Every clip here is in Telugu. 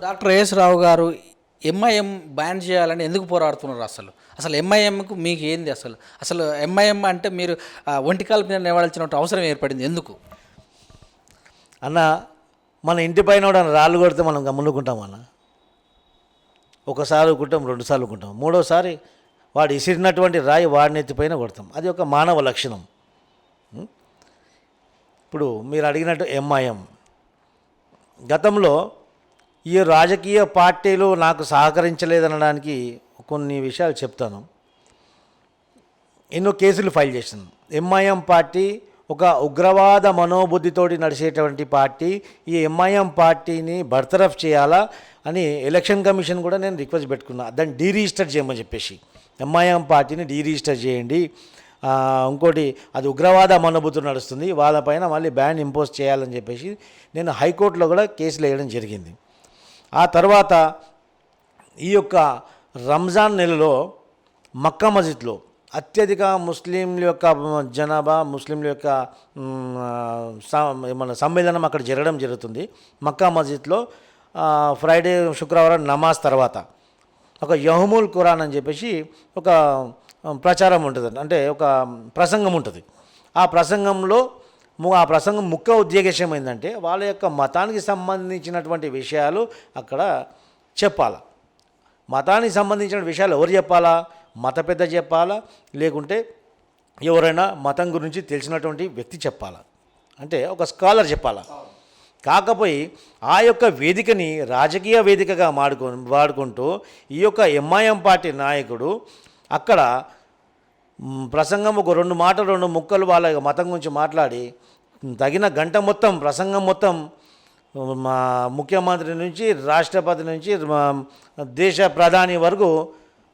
డాక్టర్ ఏఎస్ రావు గారు ఎంఐఎం బ్యాన్ చేయాలని ఎందుకు పోరాడుతున్నారు? అసలు ఎంఐఎంకు మీకు ఏంది? అసలు ఎంఐఎం అంటే మీరు ఒంటికాల మీద నిలవాల్సిన అవసరం ఏర్పడింది ఎందుకు? అన్న, మన ఇంటి పైన కూడా రాళ్ళు కొడితే మనం గమ్మునుకుంటాం అన్న. ఒకసారి ఊకుంటాం, రెండుసార్లు ఊకుంటాం, మూడోసారి వాడు ఇసిరినటువంటి రాయి వాడిని ఎత్తిపైన కొడతాం. అది ఒక మానవ లక్షణం. ఇప్పుడు మీరు అడిగినట్టు ఎంఐఎం గతంలో ఈ రాజకీయ పార్టీలు నాకు సహకరించలేదనడానికి కొన్ని విషయాలు చెప్తాను. ఎన్నో కేసులు ఫైల్ చేసింది. ఎంఐఎం పార్టీ ఒక ఉగ్రవాద మనోబుద్ధితోటి నడిచేటువంటి పార్టీ. ఈ ఎంఐఎం పార్టీని బర్తరఫ్ చేయాలా అని ఎలక్షన్ కమిషన్ కూడా నేను రిక్వెస్ట్ పెట్టుకున్నా, దాన్ని డీరిజిస్టర్ చేయమని చెప్పేసి. ఎంఐఎం పార్టీని డీరిజిస్టర్ చేయండి, ఇంకోటి అది ఉగ్రవాద మనోబుద్ధితో నడుస్తుంది, వాళ్ళపైన మళ్ళీ బ్యాన్ ఇంపోజ్ చేయాలని చెప్పేసి నేను హైకోర్టులో కూడా కేసులు వేయడం జరిగింది. ఆ తర్వాత ఈ యొక్క రంజాన్ నెలలో మక్కా మస్జిద్లో అత్యధిక ముస్లింల యొక్క జనాభా, ముస్లింల యొక్క మన సమ్మేళనం అక్కడ జరుగుతుంది. మక్కా మస్జిద్లో ఫ్రైడే, శుక్రవారం నమాజ్ తర్వాత ఒక యహ్ముల్ ఖురాన్ అని చెప్పేసి ఒక ప్రచారం ఉంటుంది, అంటే ఒక ప్రసంగం ఉంటుంది. ఆ ప్రసంగం ముఖ్య ఉద్దేశం ఏంటంటే వాళ్ళ యొక్క మతానికి సంబంధించినటువంటి విషయాలు అక్కడ చెప్పాలా. మతానికి సంబంధించిన విషయాలు ఎవరు చెప్పాలా? మత పెద్ద చెప్పాలా, లేకుంటే ఎవరైనా మతం గురించి తెలిసినటువంటి వ్యక్తి చెప్పాలా, అంటే ఒక స్కాలర్ చెప్పాలా. కాకపోయి ఆ యొక్క వేదికని రాజకీయ వేదికగా వాడుకుంటూ ఈ యొక్క ఎంఐఎం పార్టీ నాయకుడు అక్కడ ప్రసంగం ఒక రెండు ముక్కలు వాళ్ళ మతం గురించి మాట్లాడి తగిన గంట మొత్తం ప్రసంగం మొత్తం మా ముఖ్యమంత్రి నుంచి రాష్ట్రపతి నుంచి దేశ ప్రధాని వరకు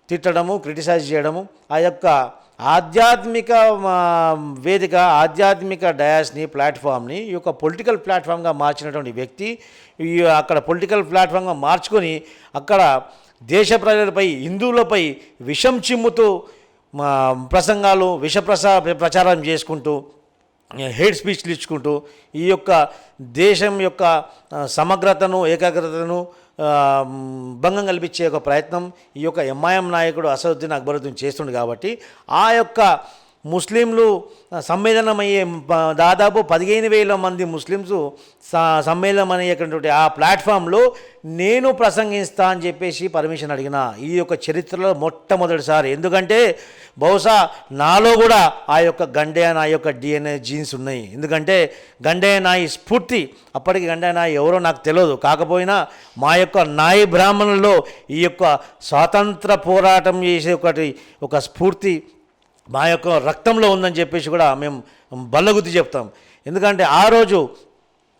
తిట్టడము, క్రిటిసైజ్ చేయడము. ఆ యొక్క ఆధ్యాత్మిక వేదిక, ఆధ్యాత్మిక డయాస్ని, ప్లాట్ఫామ్ని ఈ యొక్క పొలిటికల్ ప్లాట్ఫామ్గా మార్చినటువంటి వ్యక్తి అక్కడ పొలిటికల్ ప్లాట్ఫామ్గా మార్చుకొని అక్కడ దేశ ప్రజలపై, హిందువులపై విషం చిమ్ముతూ ప్రసంగాలు, ప్రచారం చేసుకుంటూ, హేట్ స్పీచ్లు ఇచ్చుకుంటూ ఈ యొక్క దేశం యొక్క సమగ్రతను, ఏకాగ్రతను భంగం కల్పించే ఒక ప్రయత్నం ఈ యొక్క ఎంఐఎం నాయకుడు అసదుద్దీన్ అక్బరుద్దీన్ చేస్తుండు. కాబట్టి ఆ యొక్క ముస్లింలు సమ్మేళనమయ్యే దాదాపు 15,000 మంది ముస్లిమ్స్ సమ్మేళనం అయ్యేటువంటి ఆ ప్లాట్ఫామ్లో నేను ప్రసంగిస్తా అని చెప్పేసి పర్మిషన్ అడిగిన ఈ యొక్క చరిత్రలో మొట్టమొదటిసారి. ఎందుకంటే బహుశా నాలో కూడా ఆ యొక్క గండయ్య నాయి యొక్క డిఎన్ఏ జీన్స్ ఉన్నాయి. ఎందుకంటే గండయ్య నాయి స్ఫూర్తి, అప్పటికి గండయ్య నాయి ఎవరో నాకు తెలియదు, కాకపోయినా మా యొక్క నాయి బ్రాహ్మణుల్లో ఈ యొక్క స్వాతంత్ర పోరాటం చేసే ఒక స్ఫూర్తి మా యొక్క రక్తంలో ఉందని చెప్పేసి కూడా మేము బల్లగుద్ది చెప్తాం. ఎందుకంటే ఆ రోజు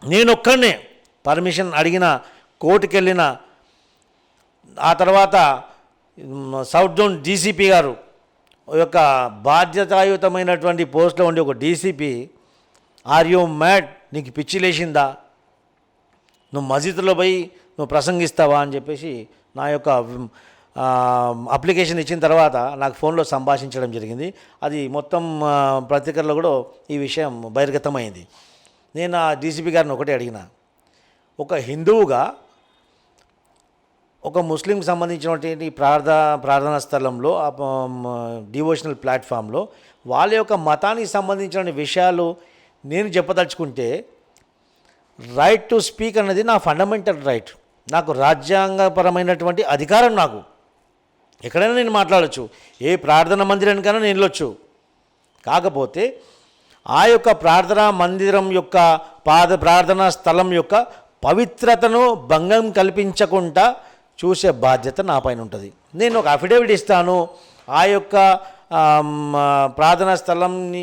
నేను ఒక్కడనే పర్మిషన్ అడిగిన, కోర్టుకు వెళ్ళిన, ఆ తర్వాత సౌత్ జోన్ డీసీపీ గారు యొక్క బాధ్యతాయుతమైనటువంటి పోస్ట్లో ఉండే ఒక డీసీపీ, ఆర్ యూ మ్యాడ్, నీకు పిచ్చి లేచిందా, నువ్వు మసీదులో పోయి నువ్వు ప్రసంగిస్తావా అని చెప్పేసి నా యొక్క అప్లికేషన్ ఇచ్చిన తర్వాత నాకు ఫోన్లో సంభాషించడం జరిగింది. అది మొత్తం పత్రికల్లో కూడా ఈ విషయం బహిర్గతమైంది. నేను ఆ డీసీపీ గారిని ఒకటే అడిగిన, ఒక హిందువుగా ఒక ముస్లింకి సంబంధించినటువంటి ప్రార్థనా స్థలంలో, డివోషనల్ ప్లాట్ఫామ్లో వాళ్ళ యొక్క మతానికి సంబంధించిన విషయాలు నేను చెప్పదలుచుకుంటే రైట్ టు స్పీక్ అన్నది నా ఫండమెంటల్ రైట్. నాకు రాజ్యాంగపరమైనటువంటి అధికారం. నాకు ఎక్కడైనా నేను మాట్లాడచ్చు, ఏ ప్రార్థనా మందిరానికైనా నేను వెళ్ళొచ్చు. కాకపోతే ఆ యొక్క ప్రార్థనా మందిరం యొక్క ప్రార్థనా స్థలం యొక్క పవిత్రతను భంగం కల్పించకుండా చూసే బాధ్యత నా పైన ఉంటుంది. నేను ఒక అఫిడవిట్ ఇస్తాను, ఆ యొక్క ప్రార్థనా స్థలంని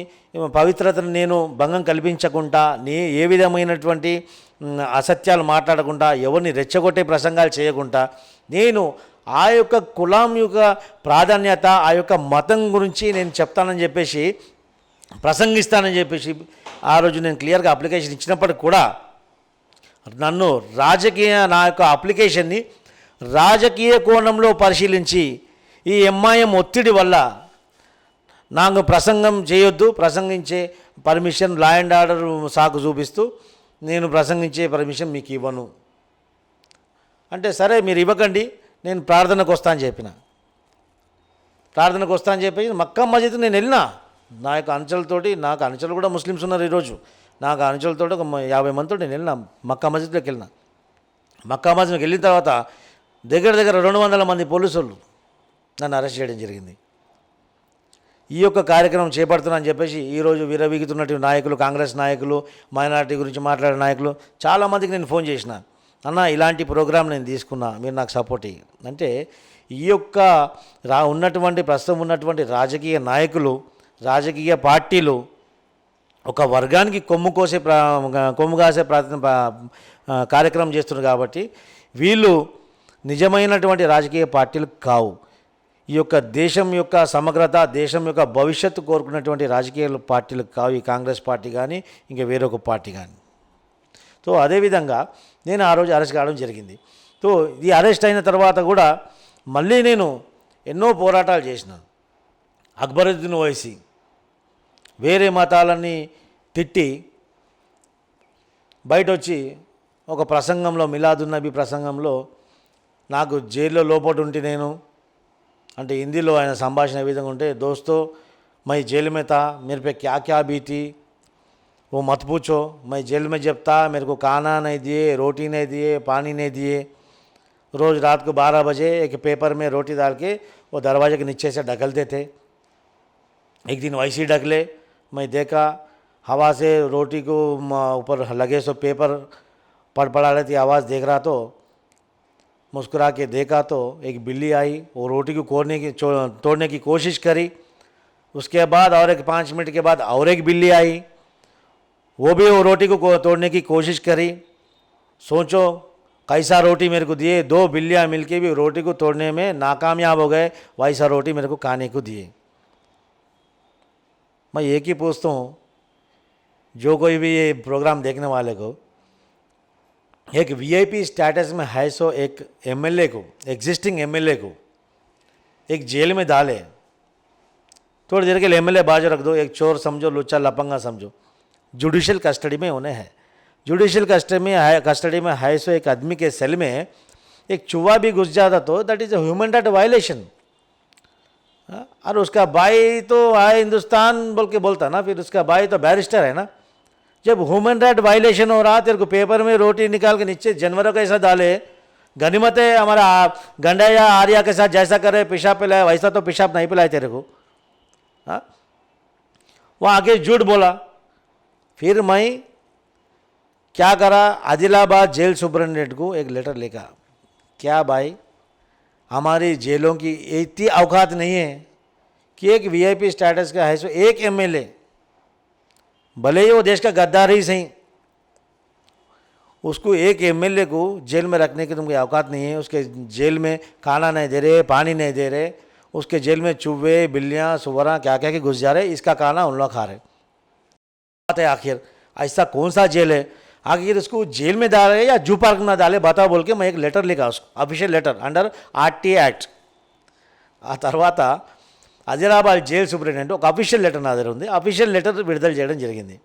పవిత్రతను నేను భంగం కల్పించకుండా, ఏ విధమైనటువంటి అసత్యాలు మాట్లాడకుండా, ఎవరిని రెచ్చగొట్టే ప్రసంగాలు చేయకుండా, నేను ఆ యొక్క కులం యొక్క ప్రాధాన్యత, ఆ యొక్క మతం గురించి నేను చెప్తానని చెప్పేసి, ప్రసంగిస్తానని చెప్పేసి ఆ రోజు నేను క్లియర్గా అప్లికేషన్ ఇచ్చినప్పటికి కూడా నన్ను నా యొక్క అప్లికేషన్ని రాజకీయ కోణంలో పరిశీలించి ఈ ఎంఐఎం ఒత్తిడి వల్ల నాకు ప్రసంగం చేయొద్దు, ప్రసంగించే పర్మిషన్ లా అండ్ ఆర్డర్ సాకు చూపిస్తూ నేను ప్రసంగించే పర్మిషన్ మీకు ఇవ్వను అంటే సరే మీరు ఇవ్వకండి, నేను ప్రార్థనకు వస్తా అని చెప్పిన. ప్రార్థనకు వస్తా అని చెప్పి మక్కా మస్జిద్కి నేను వెళ్ళినా. నా యొక్క అనుచరులతోటి, నాకు అనుచరులు కూడా ముస్లిమ్స్ ఉన్నారు ఈరోజు, నాకు అనుచరులతో ఒక 50 మందితో నేను వెళ్ళినా, మక్కా మస్జిద్లోకి వెళ్ళిన. మక్కా మస్జిద్కి వెళ్ళిన తర్వాత దగ్గర 200 మంది పోలీసు వాళ్ళు నన్ను అరెస్ట్ చేయడం జరిగింది. ఈ యొక్క కార్యక్రమం చేపడుతున్నా అని చెప్పేసి ఈరోజు విరవీగుతున్నటువంటి నాయకులు, కాంగ్రెస్ నాయకులు, మైనారిటీ గురించి మాట్లాడే నాయకులు చాలామందికి నేను ఫోన్ చేసిన, అన్న ఇలాంటి ప్రోగ్రాం నేను తీసుకున్నా, మీరు నాకు సపోర్ట్ ఇయ్యి అంటే. ఈ యొక్క ప్రస్తుతం ఉన్నటువంటి రాజకీయ నాయకులు, రాజకీయ పార్టీలు ఒక వర్గానికి కొమ్ము కాసే కార్యక్రమం చేస్తున్నారు కాబట్టి వీళ్ళు నిజమైనటువంటి రాజకీయ పార్టీలు కావు. ఈ యొక్క దేశం యొక్క సమగ్రత, దేశం యొక్క భవిష్యత్తు కోరుకున్నటువంటి రాజకీయ పార్టీలు కావు ఈ కాంగ్రెస్ పార్టీ కానీ ఇంకా వేరొక పార్టీ కానీ. సో అదేవిధంగా నేను ఆ రోజు అరెస్ట్ కావడం జరిగింది. సో ఈ అరెస్ట్ అయిన తర్వాత కూడా మళ్ళీ నేను ఎన్నో పోరాటాలు చేసినాను. అక్బరుద్దీన్ ఓవైసీ వేరే మతాలని తిట్టి బయట వచ్చి ఒక ప్రసంగంలో, మిలాదున్నబీ ప్రసంగంలో నాకు జైల్లో లోపల ఉంటే నేను అంటే హిందీలో ఆయన సంభాషణ ఏ విధంగా ఉంటే, దోస్తో मैं जेल में था, मेरे पे क्या क्या बीती वो मत पूछो, मैं जेल में जब था मेरे को खाना नहीं दिए, रोटी नहीं दिए, पानी नहीं दिए, रोज़ रात को 12 बजे एक पेपर में रोटी डाल के वो दरवाजे के नीचे से ढकलते थे. एक दिन वैसे ही ढकले, मैं देखा हवा से रोटी को ऊपर लगे सो पेपर पड़ा रही थी, आवाज़ देख रहा तो मुस्कुरा के देखा तो एक बिल्ली आई, वो रोटी को तोड़ने की कोशिश करी. उसके बाद और एक 5 मिनट के बाद और एक बिल्ली आई, वो भी वो रोटी को तोड़ने की कोशिश करी. सोचो कैसा रोटी मेरे को दिए, 2 बिल्लियाँ मिलके भी रोटी को तोड़ने में नाकामयाब हो गए, वैसा रोटी मेरे को खाने को दिए. मैं एक ही पूछता हूँ, जो कोई भी ये प्रोग्राम देखने वाले को, एक वीआईपी स्टेटस में है सो एक एमएलए को, एग्जिस्टिंग एमएलए को एक जेल में डाले, थोड़ी देर के लिए एमएलए बाजू रख दो, एक चोर समझो, लुच्चा लपंगा समझो, जुडिशल कस्टडी में उन्हें है. जुडिशल कस्टडी में है सो एक आदमी के सेल में एक चूहा भी घुस जाता तो that is a human right violation. और उसका भाई तो आए हिंदुस्तान बोल के बोलता ना, फिर उसका भाई तो बैरिस्टर है ना. जब ह्यूमन राइट वायलेशन हो रहा, तेरे को पेपर में रोटी निकाल के नीचे जानवरों का ऐसा डाले, गनीमत है हमारा गंडा या आर्या के साथ जैसा करे पेशाब पिलाए, वैसा तो पेशाब नहीं पिलाए तेरे को. हाँ, वो आगे झूठ बोला. फिर मैं क्या करा, आदिलाबाद जेल सुपरिटेंडेंट को एक लेटर लिखा, क्या भाई हमारी जेलों की इतनी औकात नहीं है कि एक वीआईपी स्टेटस का है सो एक एमएलए, भले ही वो देश का गद्दार ही सही, उसको एक एमएलए को जेल में रखने की तुमको औकात नहीं है. उसके जेल में खाना नहीं दे रहे, पानी नहीं दे रहे, उसके जेल में चूहे, बिल्लियाँ, सुवरा क्या क्या के घुस जा रहे, इसका खाना उन लोग खा रहे. बात है आखिर ऐसा कौन सा जेल है, आखिर इसको जेल में डाले या जू पार्क में डाले बताओ बोल के मैं एक लेटर लिखा उसको, official letter under RTA act. ఆ తర్వాత ఆదిలాబాద్ జైల్ సూపరింటెండెంట్ ఒక అఫీషియల్ లెటర్ నా దగ్గర ఉంది, అఫీషియల్ లెటర్ విడుదల చేయడం జరిగింది.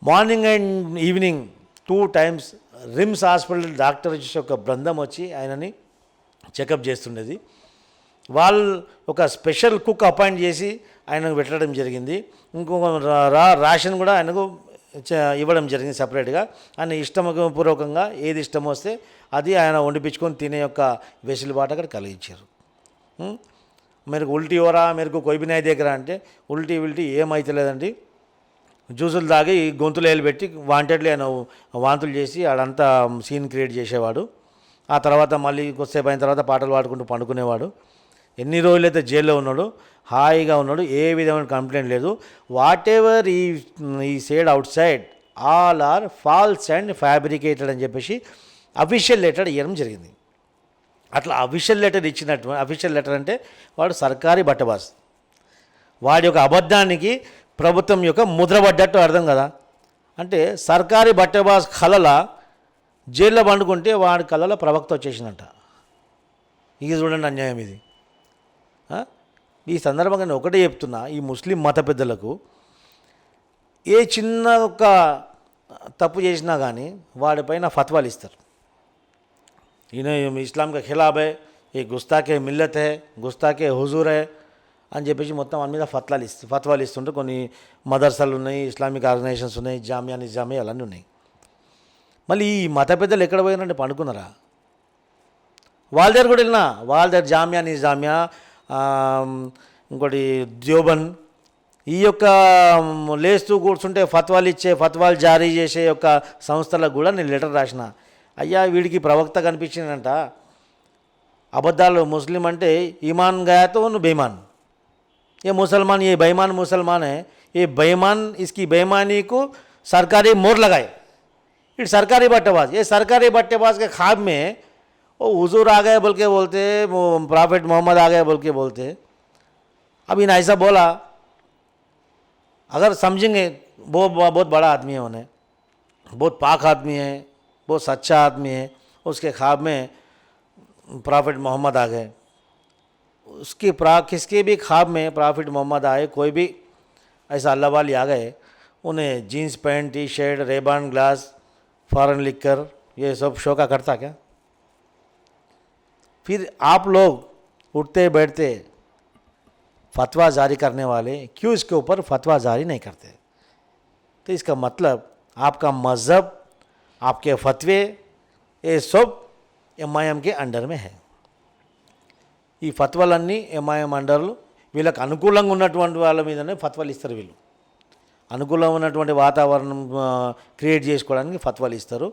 Morning and evening 2 times RIMS hospital doctor యొక్క బృందం వచ్చి ఆయనని చెకప్ చేస్తుండేది. వాళ్ళు ఒక స్పెషల్ కుక్ అపాయింట్ చేసి ఆయనకు పెట్టడం జరిగింది. ఇంకొక రేషన్ కూడా ఆయనకు ఇవ్వడం జరిగింది సపరేట్గా. ఆయన ఇష్టపూర్వకంగా ఏది ఇష్టం వస్తే అది ఆయన వండిపించుకొని తినే యొక్క వెసులుబాటు అక్కడ కలిగించారు. మీరు ఉల్టీ ఓరా, మీరు कोई भी नहीं देख रहा అంటే ఉల్టీ ఏమైతే లేదండి, జ్యూసులు తాగి గొంతులు వేలు పెట్టి వాంటెడ్లీ ఆయన వాంతులు చేసి ఆడంతా సీన్ క్రియేట్ చేసేవాడు. ఆ తర్వాత మళ్ళీ కొద్దిసేపు అయిన తర్వాత పాటలు పాడుకుంటూ పండుకునేవాడు. ఎన్ని రోజులైతే జైల్లో ఉన్నాడు హాయిగా ఉన్నాడు, ఏ విధమైన కంప్లైంట్ లేదు. Whatever he said outside all are false and fabricated అని చెప్పేసి అఫీషియల్ లెటర్ ఇవ్వడం జరిగింది. అట్లా అఫీషియల్ లెటర్ ఇచ్చినట్టు, అఫీషియల్ లెటర్ అంటే వాడు సర్కారీ బట్టబాస్, వాడి యొక్క అబద్ధానికి ప్రభుత్వం యొక్క ముద్ర పడ్డట్టు అర్థం కదా. అంటే సర్కారీ బట్టబాస్ కళల జైల్లో పండుకుంటే వాడి కళలో ప్రవక్త వచ్చేసిందంట. ఇది చూడండి అన్యాయం ఇది. ఈ సందర్భంగా నేను ఒకటే చెప్తున్నా, ఈ ముస్లిం మత పెద్దలకు ఏ చిన్న ఒక తప్పు చేసినా కానీ వాడిపైన ఫత్వాలు ఇస్తారు. इन्हें इस्लाम के खिलाफ है, ये गुस्ताखे मिल्लत है, गुस्ताखे हुजूर है అని చెప్పేసి మొత్తం వాని మీద ఫత్వాలు ఇస్తుంటే కొన్ని మదర్సాలు ఉన్నాయి, ఇస్లామిక్ ఆర్గనైజేషన్స్ ఉన్నాయి, జామియా నిజామియా అలానే ఉన్నాయి. మళ్ళీ ఈ మత పెద్దలు ఎక్కడ పోయినారంటే పండుకున్నారా? వాళ్ళ దగ్గర కూడా వెళ్ళినా, వాళ్ళ దగ్గర జామియా నిజామియా, ఇంకోటి ద్యోబన్, ఈ యొక్క లేస్తూ కూర్చుంటే ఫత్వాలు జారీ చేసే యొక్క సంస్థలకు కూడా నేను లెటర్ రాసిన. అయ్యా వీడికి ప్రవక్త కనిపించిందంట, అబద్ధాలు ముస్లిం అంటే ఈమాన్ గయాతో నువ్వు బేమాన్, ये मुसलमान, ये बेईमान मुसलमान है, ये बेईमान इसकी बेईमानी को सरकारी मोहर लगाए. इट सरकारी बट्टेबाज, ये सरकारी बट्टेबाज के ख्वाब में वो हुजूर आ गए बोल के बोलते, वो प्रॉफिट मोहम्मद आ गए बोल के बोलते. अब इन ऐसा बोला, अगर समझेंगे बहुत बड़ा आदमी है, उन्हें बहुत पाक आदमी है, बहुत सच्चा आदमी है, उसके ख्वाब में प्रॉफिट मोहम्मद आ गए. किसके भी ख्वाब में प्रॉफिट मोहम्मद आए, कोई भी ऐसा अल्लाह वाली आ गए, उन्हें jeans pant T shirt Rayban glass foreign liquor ये सब शो का करता क्या? फिर आप लोग उठते बैठते फतवा जारी करने वाले क्यों इसके ऊपर फतवा जारी नहीं करते? तो इसका मतलब आपका मज़हब, आपके फतवे, ये सब MIM के अंडर में है. ఈ ఫత్వాలన్నీ MIM అండర్లు, వీళ్ళకి అనుకూలంగా ఉన్నటువంటి వాళ్ళ మీదనే ఫత్వాలు ఇస్తారు. వీళ్ళు అనుకూలంగా ఉన్నటువంటి వాతావరణం క్రియేట్ చేసుకోవడానికి ఫత్వాలు ఇస్తారు.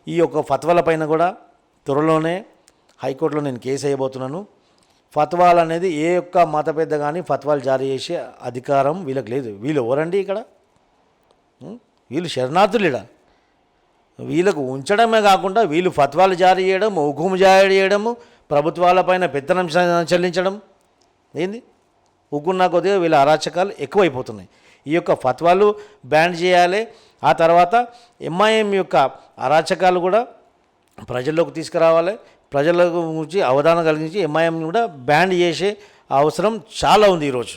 ఈ యొక్క ఫత్వాల పైన కూడా త్వరలోనే హైకోర్టులో నేను కేసు వేయబోతున్నాను. ఫత్వాలు అనేది ఏ ఒక్క మత పెద్ద కానీ ఫత్వాలు జారీ చేసే అధికారం వీళ్ళకి లేదు. వీళ్ళు ఎవరండి ఇక్కడ? వీళ్ళు శరణార్థులేడా? వీళ్ళకు ఉంచడమే కాకుండా వీళ్ళు ఫత్వాలు జారీ చేయడం, హుకుం జారీ చేయడము, ప్రభుత్వాలపైన పెత్తనం చెల్లించడం ఏంది? ఊకున్నా కొద్దిగా వీళ్ళ అరాచకాలు ఎక్కువైపోతున్నాయి. ఈ యొక్క ఫత్వాలు బ్యాన్ చేయాలి. ఆ తర్వాత MIM యొక్క అరాచకాలు కూడా ప్రజల్లోకి తీసుకురావాలి. ప్రజల గురించి అవగాహన కలిగించి MIM కూడా బ్యాన్ చేసే అవసరం చాలా ఉంది ఈరోజు.